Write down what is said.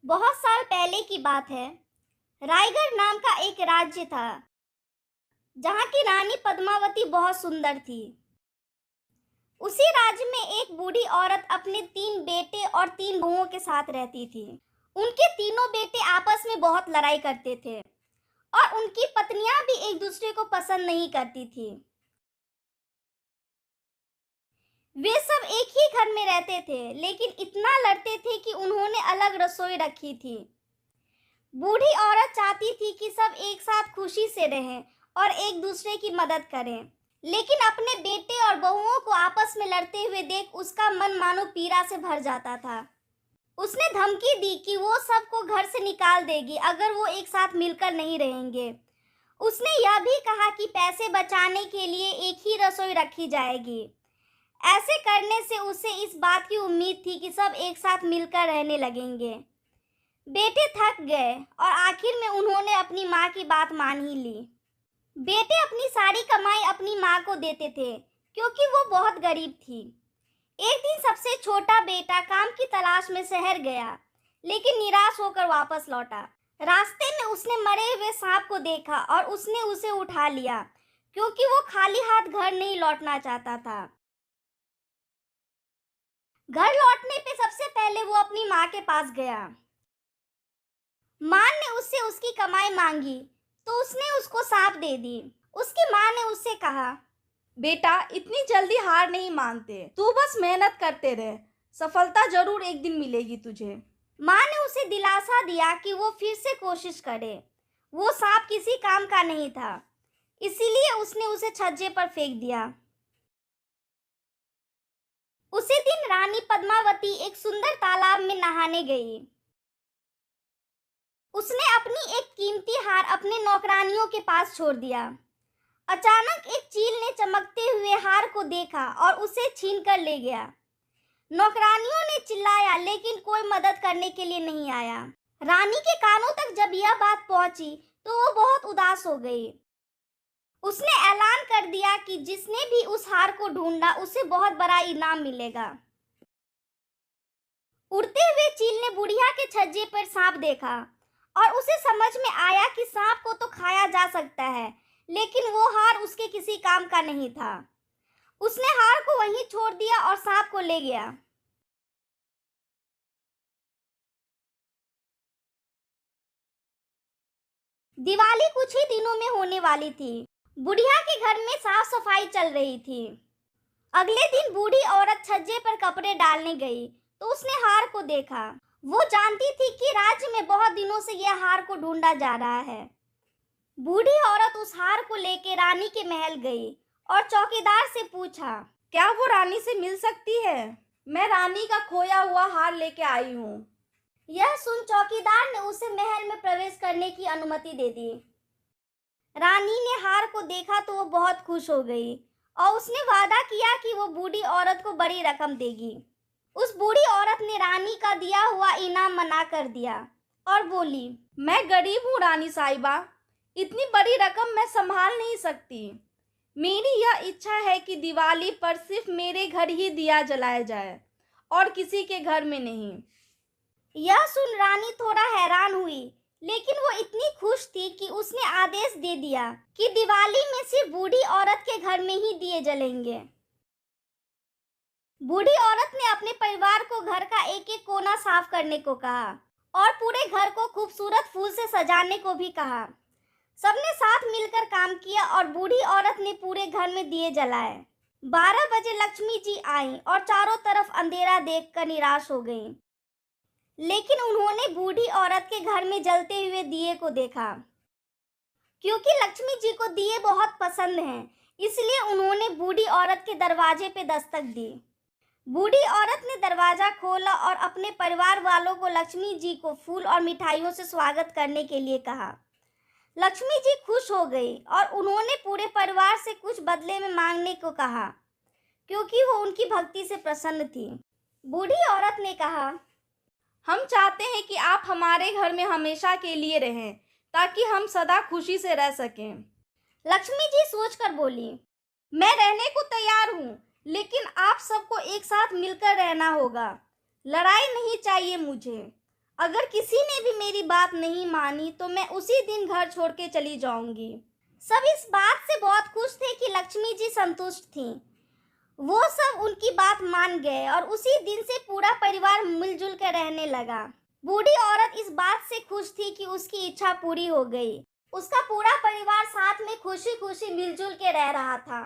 बहुत साल पहले की बात है। रायगढ़ नाम का एक राज्य था जहाँ की रानी पद्मावती बहुत सुंदर थी। उसी राज्य में एक बूढ़ी औरत अपने 3 बेटे और 3 बहुओं के साथ रहती थी। उनके तीनों बेटे आपस में बहुत लड़ाई करते थे और उनकी पत्नियां भी एक दूसरे को पसंद नहीं करती थी। वे सब एक ही घर में रहते थे, लेकिन इतना लड़ते थे कि उन्होंने अलग रसोई रखी थी। बूढ़ी औरत चाहती थी कि सब एक साथ खुशी से रहें और एक दूसरे की मदद करें, लेकिन अपने बेटे और बहुओं को आपस में लड़ते हुए देख उसका मन मानो पीड़ा से भर जाता था। उसने धमकी दी कि वो सबको घर से निकाल देगी अगर वो एक साथ मिलकर नहीं रहेंगे। उसने यह भी कहा कि पैसे बचाने के लिए एक ही रसोई रखी जाएगी। ऐसे करने से उसे इस बात की उम्मीद थी कि सब एक साथ मिलकर रहने लगेंगे। बेटे थक गए और आखिर में उन्होंने अपनी माँ की बात मान ही ली। बेटे अपनी सारी कमाई अपनी माँ को देते थे क्योंकि वो बहुत गरीब थी। एक दिन सबसे छोटा बेटा काम की तलाश में शहर गया, लेकिन निराश होकर वापस लौटा। रास्ते में उसने मरे हुए सांप को देखा और उसने उसे उठा लिया क्योंकि वो खाली हाथ घर नहीं लौटना चाहता था। घर लौटने पे सबसे पहले वो अपनी माँ के पास गया। माँ ने उससे उसकी कमाई मांगी तो उसने उसको सांप दे दी। उसकी माँ ने उससे कहा, बेटा, इतनी जल्दी हार नहीं मानते। तू बस मेहनत करते रह, सफलता जरूर एक दिन मिलेगी तुझे। माँ ने उसे दिलासा दिया कि वो फिर से कोशिश करे। वो सांप किसी काम का नहीं था, इसीलिए उसने उसे छज्जे पर फेंक दिया। उसी दिन रानी पद्मावती एक सुंदर तालाब में नहाने गई। उसने अपनी एक कीमती हार अपने नौकरानियों के पास छोड़ दिया। अचानक एक चील ने चमकते हुए हार को देखा और उसे छीन कर ले गया। नौकरानियों ने चिल्लाया, लेकिन कोई मदद करने के लिए नहीं आया। रानी के कानों तक जब यह बात पहुंची तो वो बहुत उदास हो गई। उसने ऐलान कर दिया कि जिसने भी उस हार को ढूंढा उसे बहुत बड़ा इनाम मिलेगा। उड़ते हुए चील ने बुढ़िया के छज्जे पर सांप देखा और उसे समझ में आया कि सांप को तो खाया जा सकता है, लेकिन वो हार उसके किसी काम का नहीं था। उसने हार को वहीं छोड़ दिया और सांप को ले गया। दिवाली कुछ ही दिनों में होने वाली थी। बुढ़िया के घर में साफ सफाई चल रही थी। अगले दिन बूढ़ी औरत छज्जे पर कपड़े डालने गई तो उसने हार को देखा। वो जानती थी कि राज्य में बहुत दिनों से यह हार को ढूंढा जा रहा है। बूढ़ी औरत उस हार को लेकर रानी के महल गई और चौकीदार से पूछा, क्या वो रानी से मिल सकती है? मैं रानी का खोया हुआ हार लेके आई हूँ। यह सुन चौकीदार ने उसे महल में प्रवेश करने की अनुमति दे दी। रानी ने हार को देखा तो वो बहुत खुश हो गई और उसने वादा किया कि वो बूढ़ी औरत को बड़ी रकम देगी। उस बूढ़ी औरत ने रानी का दिया हुआ इनाम मना कर दिया और बोली, मैं गरीब हूँ रानी साहिबा, इतनी बड़ी रकम मैं संभाल नहीं सकती। मेरी यह इच्छा है कि दिवाली पर सिर्फ मेरे घर ही दिया जलाया जाए और किसी के घर में नहीं। यह सुन रानी थोड़ा हैरान हुई, लेकिन वो इतनी खुश थी कि उसने आदेश दे दिया कि दिवाली में सिर्फ बूढ़ी औरत के घर में ही दिए जलेंगे। बूढ़ी औरत ने अपने परिवार को घर का एक एक कोना साफ करने को कहा और पूरे घर को खूबसूरत फूल से सजाने को भी कहा। सबने साथ मिलकर काम किया और बूढ़ी औरत ने पूरे घर में दिए जलाए। 12 बजे लक्ष्मी जी आईं और चारों तरफ अंधेरा देखकर निराश हो गईं। लेकिन उन्होंने बूढ़ी औरत के घर में जलते हुए दिए को देखा। क्योंकि लक्ष्मी जी को दिए बहुत पसंद हैं, इसलिए उन्होंने बूढ़ी औरत के दरवाजे पे दस्तक दी। बूढ़ी औरत ने दरवाजा खोला और अपने परिवार वालों को लक्ष्मी जी को फूल और मिठाइयों से स्वागत करने के लिए कहा। लक्ष्मी जी खुश हो गई और उन्होंने पूरे परिवार से कुछ बदले में मांगने को कहा, क्योंकि वो उनकी भक्ति से प्रसन्न थी। बूढ़ी औरत ने कहा, हम चाहते हैं कि आप हमारे घर में हमेशा के लिए रहें, ताकि हम सदा खुशी से रह सकें। लक्ष्मी जी सोचकर बोली, मैं रहने को तैयार हूँ, लेकिन आप सबको एक साथ मिलकर रहना होगा। लड़ाई नहीं चाहिए मुझे। अगर किसी ने भी मेरी बात नहीं मानी तो मैं उसी दिन घर छोड़ के चली जाऊंगी। सब इस बात से बहुत खुश थे कि लक्ष्मी जी संतुष्ट थीं। वो सब उनकी बात मान गए और उसी दिन से पूरा परिवार मिलजुल कर रहने लगा। बूढ़ी औरत इस बात से खुश थी कि उसकी इच्छा पूरी हो गई। उसका पूरा परिवार साथ में खुशी खुशी मिलजुल के रह रहा था।